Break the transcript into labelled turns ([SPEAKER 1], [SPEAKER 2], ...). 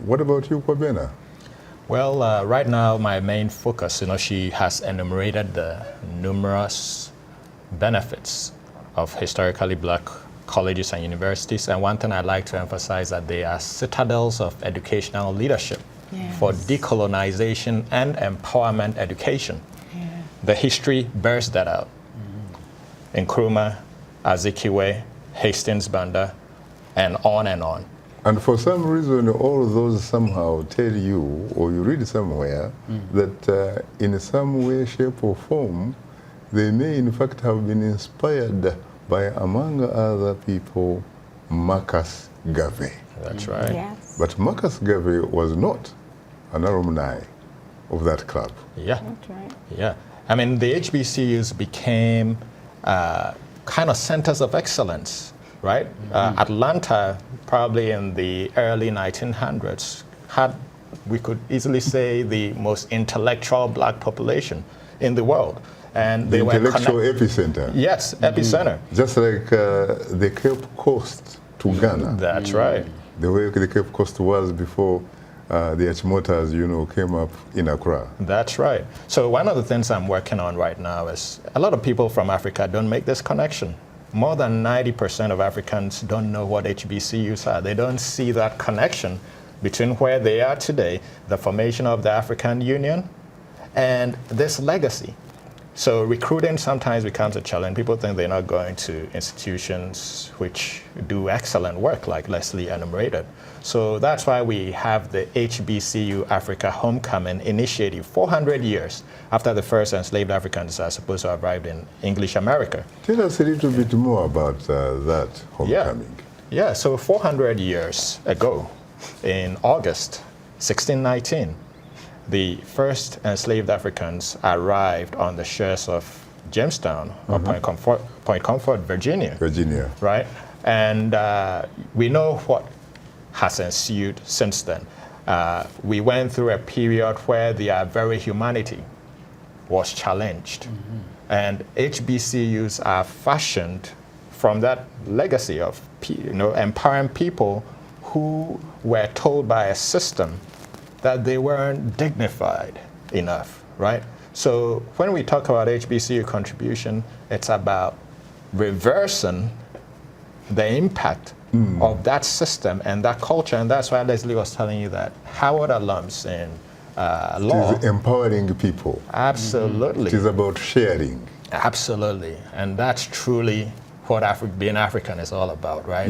[SPEAKER 1] What about you, Kwabena?
[SPEAKER 2] Well, right now my main focus, she has enumerated the numerous benefits of historically black colleges and universities, and one thing I'd like to emphasize that they are citadels of educational leadership for decolonization and empowerment education. The history bears that out. Nkrumah, Azikiwe, Hastings Banda, and on and on.
[SPEAKER 1] And for some reason, all of those somehow tell you, or you read somewhere, that in some way, shape, or form, they may in fact have been inspired by, among other people, Marcus Garvey.
[SPEAKER 2] That's right.
[SPEAKER 3] Yes.
[SPEAKER 1] But Marcus Garvey was not an alumni of that club.
[SPEAKER 2] Yeah.
[SPEAKER 3] That's right.
[SPEAKER 2] Yeah. I mean, the HBCUs became kind of centers of excellence, right? Atlanta, probably in the early 1900s, had, we could easily say, the most intellectual black population in the world. And they were
[SPEAKER 1] intellectual epicenter.
[SPEAKER 2] Yes, epicenter.
[SPEAKER 1] Just like the Cape Coast to Ghana.
[SPEAKER 2] That's right.
[SPEAKER 1] The way the Cape Coast was before the Achimotas, came up in Accra.
[SPEAKER 2] That's right. So one of the things I'm working on right now is a lot of people from Africa don't make this connection. More than 90% of Africans don't know what HBCUs are. They don't see that connection between where they are today, the formation of the African Union, and this legacy. So recruiting sometimes becomes a challenge. People think they're not going to institutions which do excellent work, like Leslie enumerated. So that's why we have the HBCU Africa Homecoming initiative, 400 years after the first enslaved Africans are supposed to have arrived in English America.
[SPEAKER 1] Tell us a little bit more about that homecoming.
[SPEAKER 2] Yeah, so 400 years ago, in August 1619, the first enslaved Africans arrived on the shores of Jamestown, or Point Comfort, Virginia.
[SPEAKER 1] Virginia.
[SPEAKER 2] Right? And we know what has ensued since then. We went through a period where their very humanity was challenged. And HBCUs are fashioned from that legacy of empowering people who were told by a system that they weren't dignified enough, right? So when we talk about HBCU contribution, it's about reversing the impact of that system and that culture, and that's why Leslie was telling you that Howard alums in law.
[SPEAKER 1] It is empowering people.
[SPEAKER 2] Absolutely.
[SPEAKER 1] It is about sharing.
[SPEAKER 2] Absolutely, and that's truly what being African is all about, right?